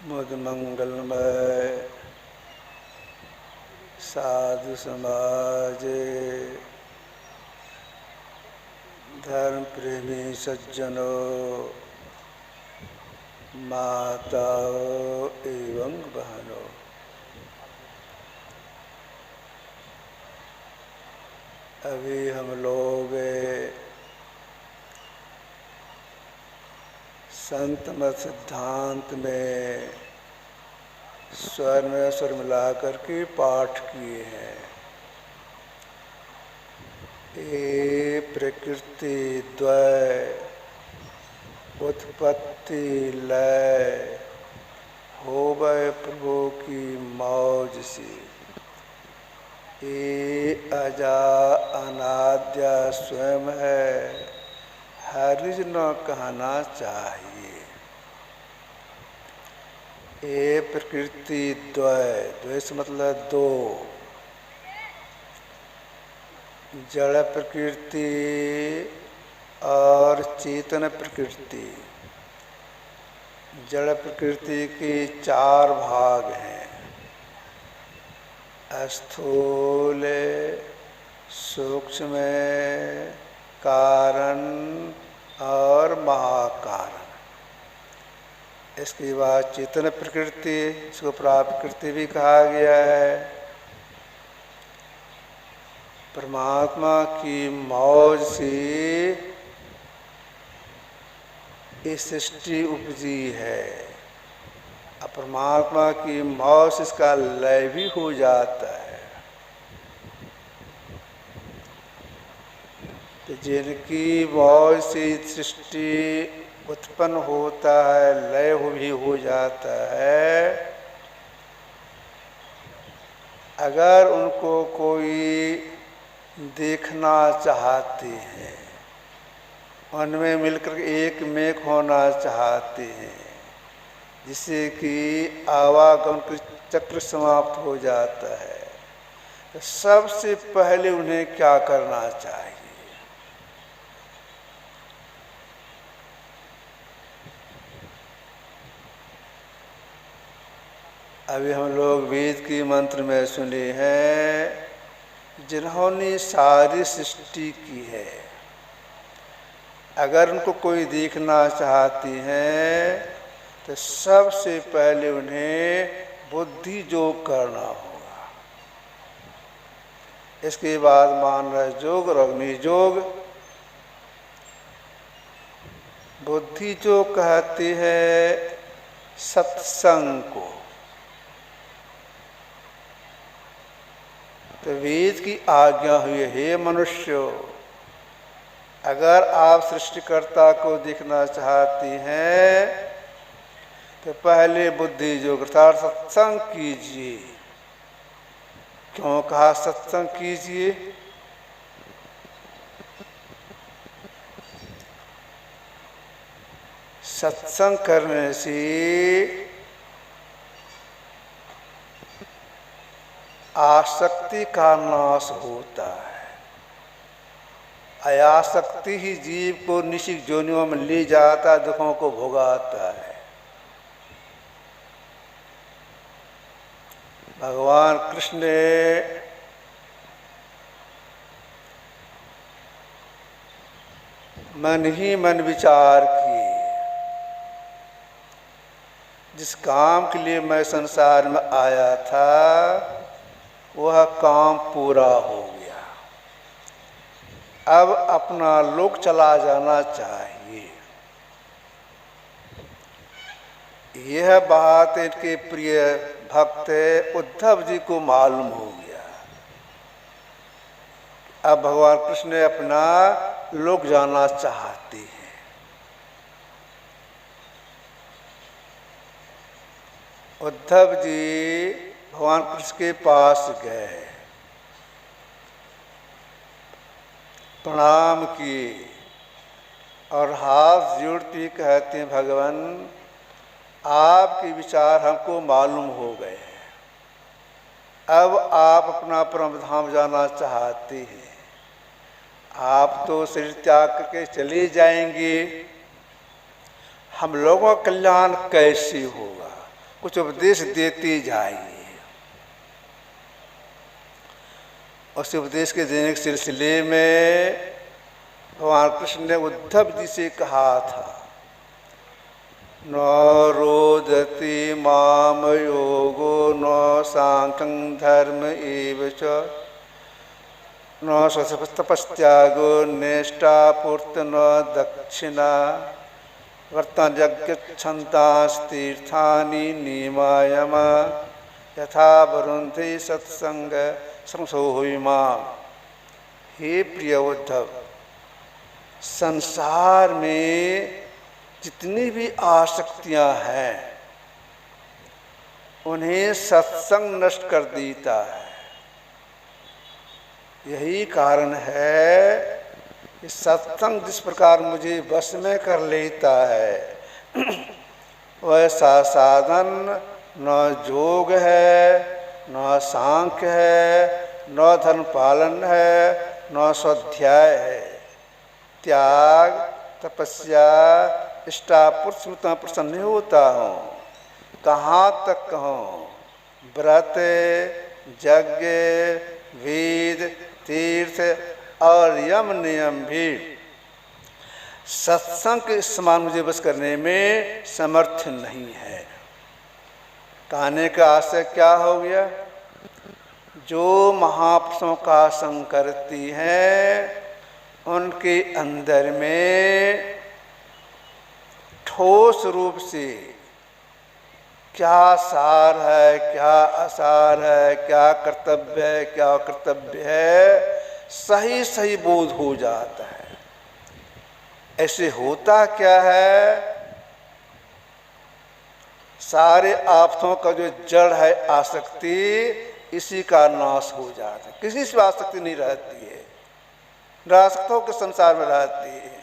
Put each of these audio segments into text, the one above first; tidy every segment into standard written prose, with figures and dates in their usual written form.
मुद मंगलमय साधु समाजे धर्म प्रेमी सज्जनों माताओं एवं बहनों, अभी हम लोग संत मत सिद्धांत में स्वर में स्वर मिलाकर के पाठ किए हैं। ये प्रकृति द्वय उत्पत्ति लय होवै प्रभु की मौज सी, ये अजा अनाद्या स्वयं है, हर्ज न कहना चाहिए। ये प्रकृति द्वय, द्वय से मतलब दो, जड़ प्रकृति और चेतन प्रकृति। जड़ प्रकृति के चार भाग हैं, स्थूल, सूक्ष्म, कारण और महाकारण। इसके बाद चेतन प्रकृति, इसको प्राप्रकृति भी कहा गया है। परमात्मा की मौज से ये सृष्टि उपजी है। अब परमात्मा की मौज से इसका लय भी हो जाता है। तो जिनकी मौज से सृष्टि उत्पन्न होता है, लय भी हो जाता है, अगर उनको कोई देखना चाहते हैं, उनमें मिलकर एक मेक होना चाहते हैं, जिससे कि आवागमन चक्र समाप्त हो जाता है, तो सबसे पहले उन्हें क्या करना चाहिए? अभी हम लोग वेद के मंत्र में सुने हैं, जिन्होंने सारी सृष्टि की है, अगर उनको कोई देखना चाहती हैं तो सबसे पहले उन्हें बुद्धि योग करना होगा। इसके बाद मानस योग और अग्नि योग। बुद्धि जो कहते हैं सत्संग को, तो वेद की आज्ञा हुई, हे मनुष्यों, अगर आप सृष्टिकर्ता को देखना चाहती हैं तो पहले बुद्धि योग अर्थात सत्संग कीजिए। क्यों कहा सत्संग कीजिए? सत्संग करने से आसक्ति का नाश होता है। अयासक्ति ही जीव को निश्चित जोनियों में ले जाता, दुखों को भोगाता है। भगवान कृष्ण ने मन ही मन विचार किए, जिस काम के लिए मैं संसार में आया था वह काम पूरा हो गया, अब अपना लोक चला जाना चाहिए। यह बात इनके प्रिय भक्त उद्धव जी को मालूम हो गया। अब भगवान कृष्ण अपना लोक जाना चाहते हैं। उद्धव जी भगवान कृष्ण के पास गए, प्रणाम किए और हाथ जोड़ते कहते हैं, भगवान आपके विचार हमको मालूम हो गए हैं, अब आप अपना परम धाम जाना चाहते हैं। आप तो शरीर त्याग करके चले जाएंगे, हम लोगों का कल्याण कैसे होगा? कुछ उपदेश देते जाइए। उस उपदेश के देने के सिलसिले में भगवान कृष्ण ने उद्धव जी से कहा था, न रोदति माम योगो न सांख्यं धर्म एव च न तपस्त्यागो निष्ठापूर्त न दक्षिणा वर्तन यज्ञ छन्तास्तीर्थानि नियमायम यथा वरुन्धि सत्संग संसोहिमाम। हे प्रिय उद्धव, संसार में जितनी भी आसक्तियां हैं उन्हें सत्संग नष्ट कर देता है। यही कारण है कि सत्संग जिस प्रकार मुझे वश में कर लेता है वैसा साधन न योग है, न सांख्य है, न धर्म पालन है, न स्वाध्याय है। त्याग, तपस्या, इष्टापूर्ति प्रसन्न नहीं होता हूँ। कहाँ तक कहूँ? व्रत, यज्ञ, वेद, तीर्थ और यम नियम भी सत्संग के समान मुझे बस करने में समर्थ नहीं है। कहने का आशय क्या हो गया? जो महापुरुषों का संग करती हैं उनके अंदर में ठोस रूप से क्या सार है, क्या असार है, क्या कर्तव्य है, क्या कर्तव्य है, सही सही बोध हो जाता है। ऐसे होता क्या है? सारे आफतों का जो जड़ है आसक्ति, इसी का नाश हो जाता है। किसी से आसक्ति नहीं रहती है, निरासक्तों के संसार में रहती है।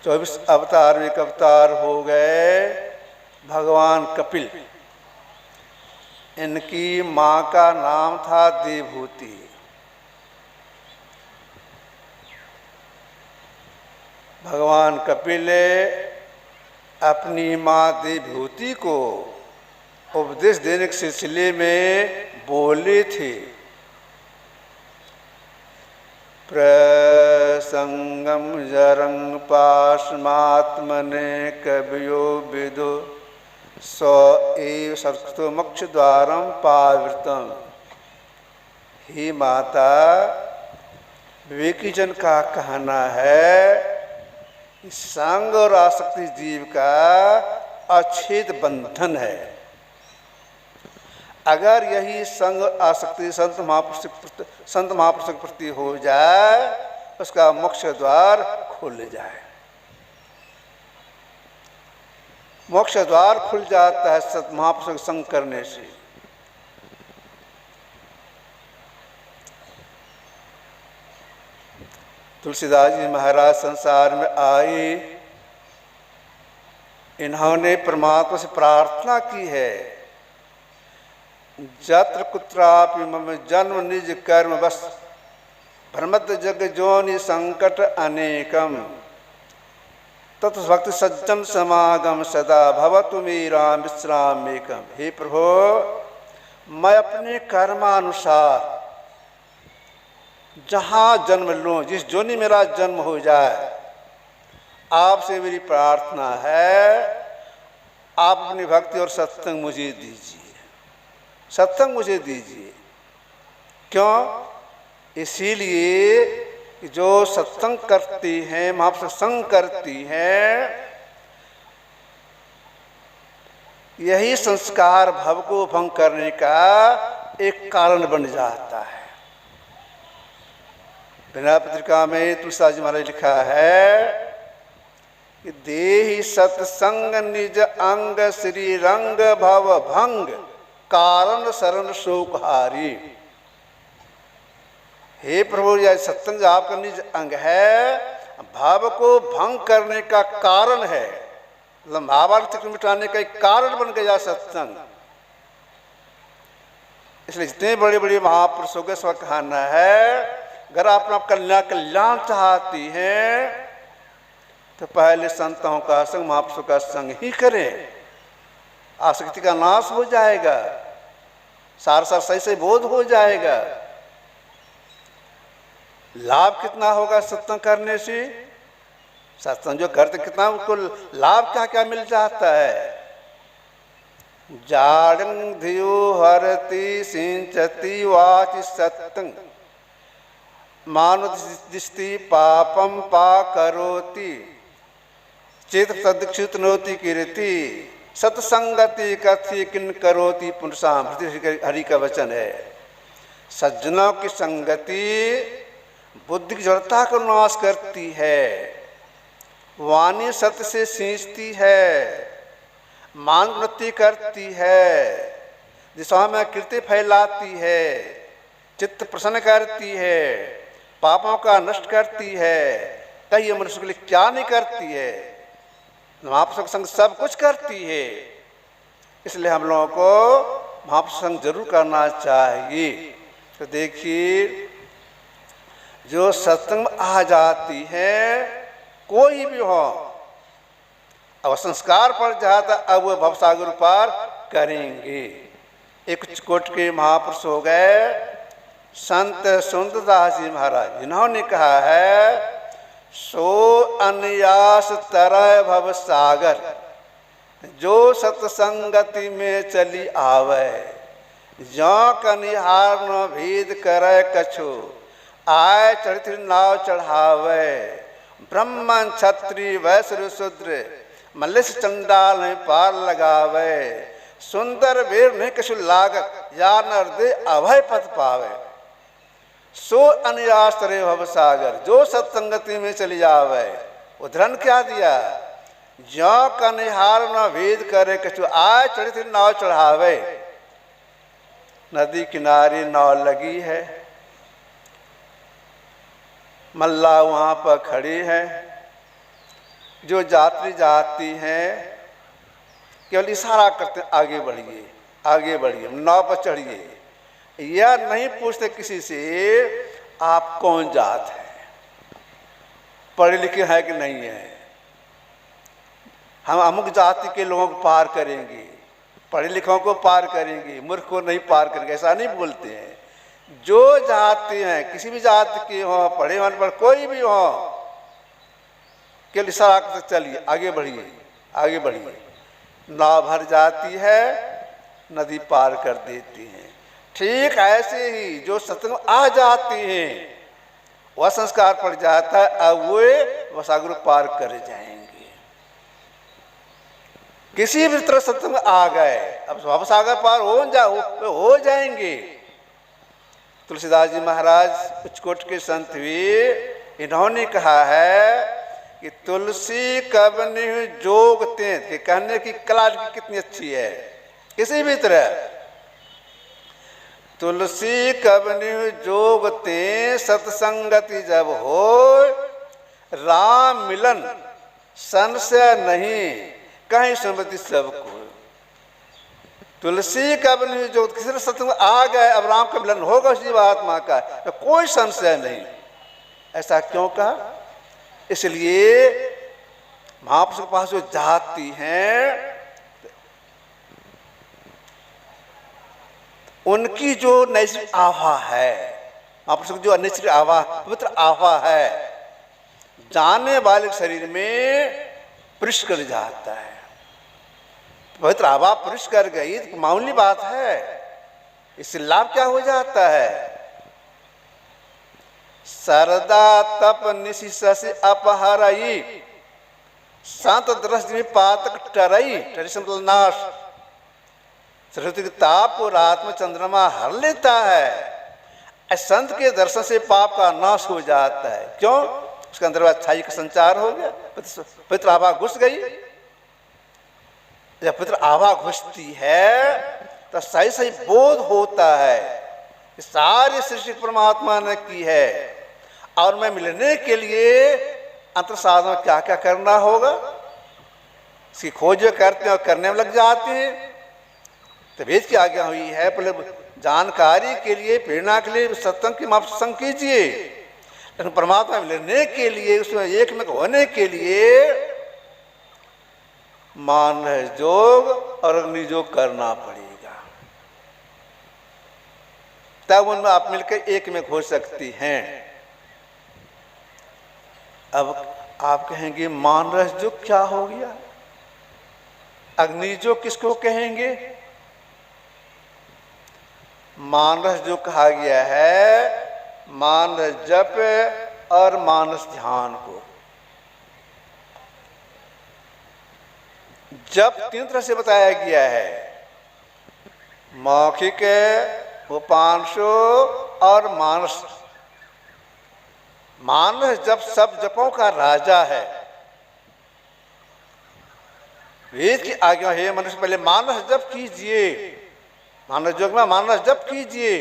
24 अवतार में एक अवतार हो गए भगवान कपिल। इनकी माँ का नाम था देवहूति। भगवान कपिल अपनी माँ देवहूति को उपदेश देने के सिलसिले में बोले थे, प्रसंगम जरंग पाशमात्मने कवियो विदु स एव संस्कृतो मोक्ष द्वारम पावृतम। हे माता, विवेकी जन का कहना है कि संग और आसक्ति जीव का अछेद बंधन है। अगर यही संग आसक्ति संत महापुरुष के प्रति हो जाए, उसका मोक्ष द्वार खुल जाए। मोक्ष द्वार खुल जाता है संत महापुरुष के संग करने से। तुलसीदास जी महाराज संसार में आए, इन्होंने परमात्मा से प्रार्थना की है, जत्र कुत्रापि मम जन्म निज कर्म बस भ्रमत जग जोनि संकट अनेकम तत् भक्ति सज्जन समागम सदा भवतु मेरा विश्रामेकम। हे प्रभु, मैं अपने कर्मानुसार जहाँ जन्म लूँ, जिस जोनि मेरा जन्म हो जाए, आपसे मेरी प्रार्थना है, आप अपनी भक्ति और सत्संग मुझे दीजिए, सत्संग मुझे दीजिए। क्यों? इसीलिए कि जो सत्संग करती हैं, महापुरुष संग करती हैं, यही संस्कार भव को भंग करने का एक कारण बन जाता है। बिना पत्रिका में तुलसीदास जी महाराज लिखा है कि देहि सत्संग निज अंग श्री रंग भव भंग कारण शरण शोकहारी। हे प्रभु, यह सत्संग आपका निज अंग है, भाव को भंग करने का कारण है, मतलब भावार्थ को मिटाने का एक कारण बन गया सत्संग। इसलिए जितने बड़े बड़े महापुरुषों के सब कहना है, अगर आप अपना कल्याण चाहती हैं तो पहले संतों का संग, महापुरुषों का संग ही करें, आसक्ति का नाश हो जाएगा, सार सार सही से बोध हो जाएगा। लाभ कितना होगा सत्संग करने से? सत्संग जो करते कितना उसको लाभ क्या क्या मिल जाता है। जाड़ं धियो हरति सिंचति वाचि सत्संग मानुदिष्टि पापम पा करोति चेत तदक्षित नोति कीर्ति सत्संगति कथि किन करोति पुनसाम। हरि का वचन है। सज्जनों की संगति बुद्धि की जड़ता को नाश करती है, वाणी सत्य से सींचती है, मान वृत्ति करती है, दिशाओं में कीर्ति फैलाती है, चित्त प्रसन्न करती है, पापों का नष्ट करती है। कई मनुष्य के लिए क्या नहीं करती है, महापुरुषों संग सब कुछ करती है। इसलिए हम लोगों को महापुरुषों संग जरूर करना चाहिए। तो देखिए, जो सत्संग आ जाती है, कोई भी हो, अब संस्कार पड़ जाता, अब वो भवसागर पार करेंगे। एक कोट के महापुरुष हो गए संत सुंदरदास जी महाराज, जिन्होंने कहा है सो अन्यास तरह भव सागर, जो सत्संगति में चली आवे, जो कनिहार न भेद करे कछु, आय चढ़ित नाव चढ़ावे, ब्राह्मण क्षत्रिय वैश्य शूद्र मल्लेश चंडाल में पार लगावे, सुंदर वीर नहीं कछु लागत, या नरदे अभय पद पावे। सो अन्यास तरह भव सागर, जो सत्संगति में चली जावे। उदाहरण क्या दिया, जो कनिहार न भेद करे कछु, आय चढ़ित नाव चढ़ावे। नदी किनारे नाव लगी है, मल्ला वहाँ पर खड़े हैं, जो यात्री जाती हैं केवल इशारा करते आगे बढ़िए, आगे बढ़िए, नाव पर चढ़िए। यह नहीं पूछते किसी से आप कौन जात है, पढ़े लिखे हैं कि नहीं है, हम अमुक जाति के लोगों को पार करेंगे, पढ़े लिखों को पार करेंगे, मूर्ख को नहीं पार करेंगे, ऐसा नहीं बोलते हैं। जो जाति हैं, किसी भी जाति के हों, पढ़े होने पर कोई भी हो, केवल इशारा करते चलिए, आगे बढ़िए, आगे बढ़िए। नाव भर जाती है, नदी पार कर देती है। ठीक ऐसे ही जो सत्संग आ जाती हैं, वह संस्कार पड़ जाता है, अब वे सागर पार कर जाएंगे। किसी भी तरह सत्संग आ गए, अब सागर पार हो जाएंगे। तुलसीदास जी महाराज उच्चकोट के संत हुए, इन्होंने कहा है कि तुलसी कबनि जोगते, कि कहने की कला कितनी अच्छी है। किसी भी तरह तुलसी कबनि जोगते, सत्संगति जब हो, राम मिलन संशय नहीं, कहीं सुमति सबको। तुलसी कबनि जो किसी ने सत्संग आ गए, अब राम का मिलन होगा उस जीवात्मा का, तो कोई संशय नहीं। ऐसा क्यों कहा? इसलिए महापुरुषों के पास जो जाती हैं, उनकी जो नैसर्गिक आभा है, महापुरुषों की जो नैसर्गिक आभा, पवित्र आभा है, जाने वाले शरीर में प्रवेश कर जाता है। पवित्र आभा प्रवेश कर गई तो मामूली बात है। इससे लाभ क्या हो जाता है? सरदा तप निशि शशि अपहरई, संत दृष्टि में पातक टरई, टरी से मतलब नाश। सरस्वती के ताप को रात में चंद्रमा हर लेता है। संत के दर्शन से पाप का नाश हो जाता है। क्यों? उसके अंदर अच्छाई का संचार हो गया, पवित्र आभा घुस गई। जब पवित्र आभा घुसती है तो सही सही बोध होता है कि सारी सृष्टि परमात्मा ने की है, और मैं मिलने के लिए अंतर साधन क्या क्या करना होगा, इसकी खोज करते हैं और करने में लग जाते हैं। तो वेद की आज्ञा हुई है, पहले जानकारी के लिए, प्रेरणा के लिए सत्संग की सत्संग कीजिए, लेकिन परमात्मा मिलने के लिए, उसमें एक में होने के लिए मान रह जोग और अग्नि योग करना पड़ेगा, तब उनमें आप मिलकर एक में हो सकती हैं। अब आप कहेंगे मान रस योग क्या हो गया, अग्नि योग किसको कहेंगे? मानस जो कहा गया है, मानस जप और मानस ध्यान को। जप 3 तरह से बताया गया है, मौखिक, उपांशु और मानस। मानस जप सब जपों का राजा है। वेद की आज्ञा है मनुष्य पहले मानस जप कीजिए, मानस योग में मानस जप कीजिए।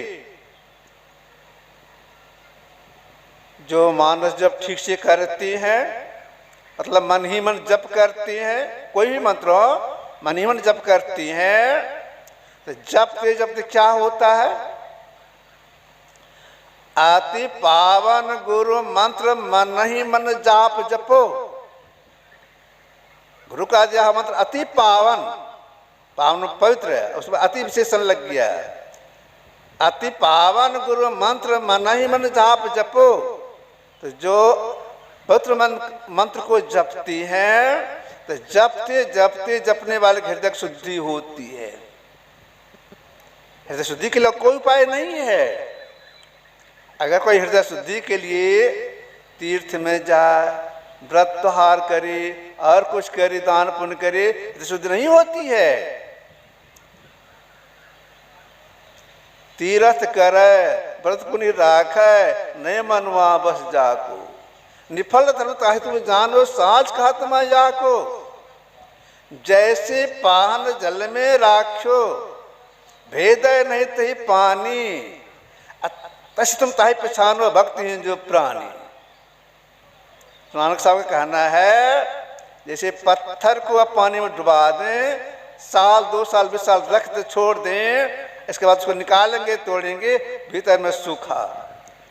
जो मानस जप ठीक से करती हैं, मतलब मन ही मन जप करती हैं, कोई भी मंत्र हो मन ही मन जप करती हैं, तो जपते जपते क्या होता है? अति पावन गुरु मंत्र मन ही मन जाप जपो। गुरु का दिया मंत्र अति पावन, पावन पवित्र है, उसमें अति विशेषण लग गया है। अति पावन गुरु मंत्र मन ही मन जाप जपो। तो जो पवित्र मंत्र को जपती हैं, तो जपते जपते जपने वाले हृदय शुद्धि होती है। हृदय शुद्धि के लिए कोई उपाय नहीं है। अगर कोई हृदय शुद्धि के लिए तीर्थ में जाए, व्रत त्योहार करे और कुछ करे, दान पुण्य करे, हृदय शुद्धि नहीं होती है। तीर्थ करे, व्रत पुण्य राखे, नए मनवा बस जाको। निफल धर्म ताहि तुम जानो, साँच खात्मा जाको। जैसे पान जल में राखो, भेद नहीं तही पानी। तस तुम ताहि पहचानो, भक्ति हैं जो प्राणी। नानक साहब का कहना है, जैसे पत्थर को आप पानी में डुबा दें, साल 2 साल 20 साल रख दे, छोड़ दें, इसके बाद उसको निकालेंगे, तोड़ेंगे, भीतर में सूखा।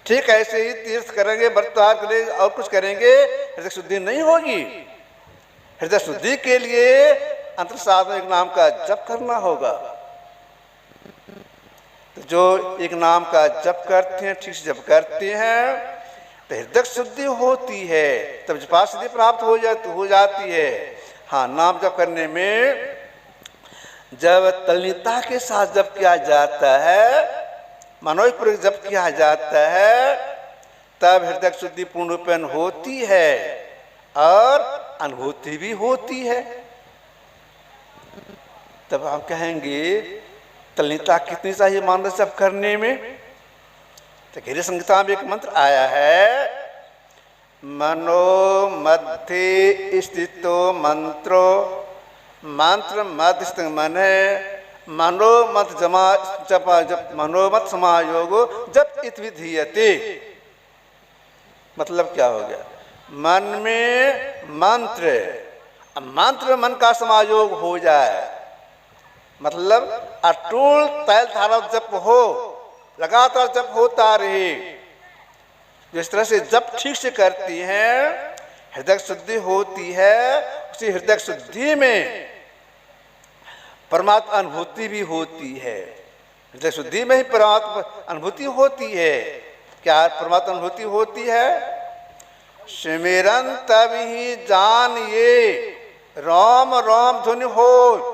ठीक ऐसे ही तीर्थ करेंगे, व्रत करेंगे और कुछ करेंगे, हृदय शुद्धि नहीं होगी। हृदय शुद्धि के लिए अंतर साधन एक नाम का जप करना होगा। तो जो एक नाम का जप करते हैं, ठीक से जप करते हैं, तो हृदय शुद्धि होती है, तब जपा सिद्धि प्राप्त हो जाती है। हाँ, नाम जप करने में जब तल्लीनता के साथ जप किया जाता है, मनोपूर्वक जप किया जाता है, तब हृदय शुद्धि पूर्ण रूपेण होती है और अनुभूति भी होती है। तब हम कहेंगे तल्लीनता कितनी चाहिए मानस जप करने में? तो गीता संहिता में एक मंत्र आया है, मनो मध्य स्थितो मंत्रो, मंत्र मध्य स्थित मन है, मनोमत जमा जपा जप मनोमत समायोगो जप इत विधीयते। मतलब क्या हो गया? मन में मंत्र, मंत्र मन का समायोग हो जाए, मतलब अटूट तैल धारा जप हो, लगातार जप होता रहे। जिस तरह से जप ठीक से करती हैं, हृदय शुद्धि होती है, उसी हृदय शुद्धि में परमात्मा अनुभूति भी होती है। हृदय शुद्धि में ही परमात्मा अनुभूति होती है। क्या परमात्मा अनुभूति होती है? सिमरन तब ही जान ये, राम राम धुन हो,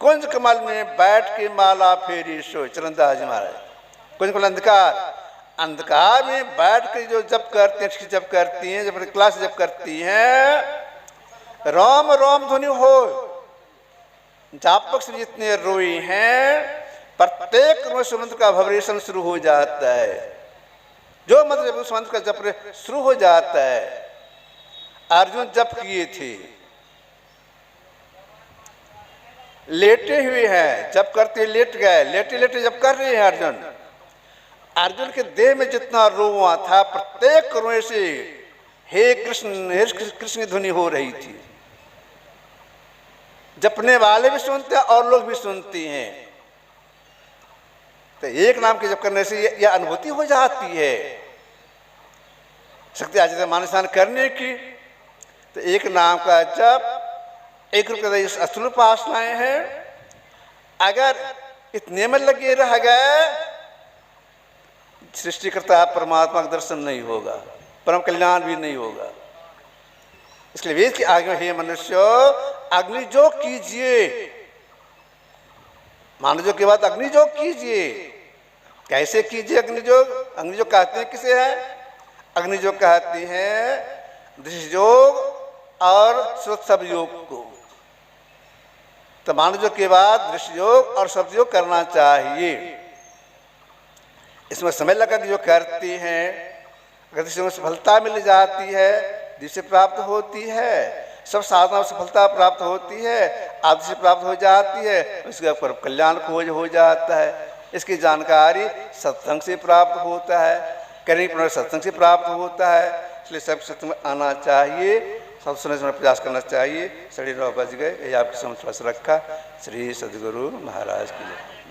कुंज कमल में बैठ के माला फेरी सो। चरणदास जी महाराज, कुंज कमल अंधकार में बैठ के जो जप करते हैं, जप करती हैं, जब क्लास जप करती हैं, राम राम ध्वनि हो। जापक से जितने रोई हैं, प्रत्येक मंत्र का वाइब्रेशन शुरू हो जाता है। जो मंत्र उस मंत्र का जप शुरू हो जाता है। अर्जुन जप किए थे, लेटे हुए हैं, जप करते लेट गए, लेटे लेटे जप कर रहे हैं अर्जुन। अर्जुन के देह में जितना रोआ था, प्रत्येक रोए से हे कृष्ण कृष्ण ध्वनि हो रही थी। जपने वाले भी सुनते हैं और लोग भी सुनती हैं। तो एक नाम के जप करने से यह अनुभूति हो जाती है। शक्ति आ जाती है मान स्नान करने की। तो एक नाम का जप, एक रूप का स्थूल उपासनाएं हैं। अगर इतने में लगे रह गए, सृष्टिकर्ता परमात्मा का दर्शन नहीं होगा, परम कल्याण भी नहीं होगा। इसलिए वेद की आज्ञा, हे मनुष्य अग्निजोग कीजिए। मानवजोग के बाद अग्निजोग कीजिए। कैसे कीजिए अग्निजोग? अग्निजोग कहते हैं किसे है? अग्निजोग कहती हैं दृश्ययोग और श्रोत योग को। तो मानवजोग के बाद दृश्ययोग और शब्द योग करना चाहिए। इसमें समय लगा जो करती हैं, अगर दृश्य सफलता मिल जाती है, दृश्य प्राप्त होती है, सब साधना सफलता प्राप्त होती है, आदि से प्राप्त हो जाती है, उसके ऊपर कल्याण खोज हो जाता है। इसकी जानकारी सत्संग से प्राप्त होता है, करने पर सत्संग से प्राप्त होता है। इसलिए सब सत्संग में आना चाहिए, सब सुनने से प्रयास करना चाहिए। 9:30 बज गए, ये आपकी समझ रखा। श्री सद्गुरु महाराज की जय।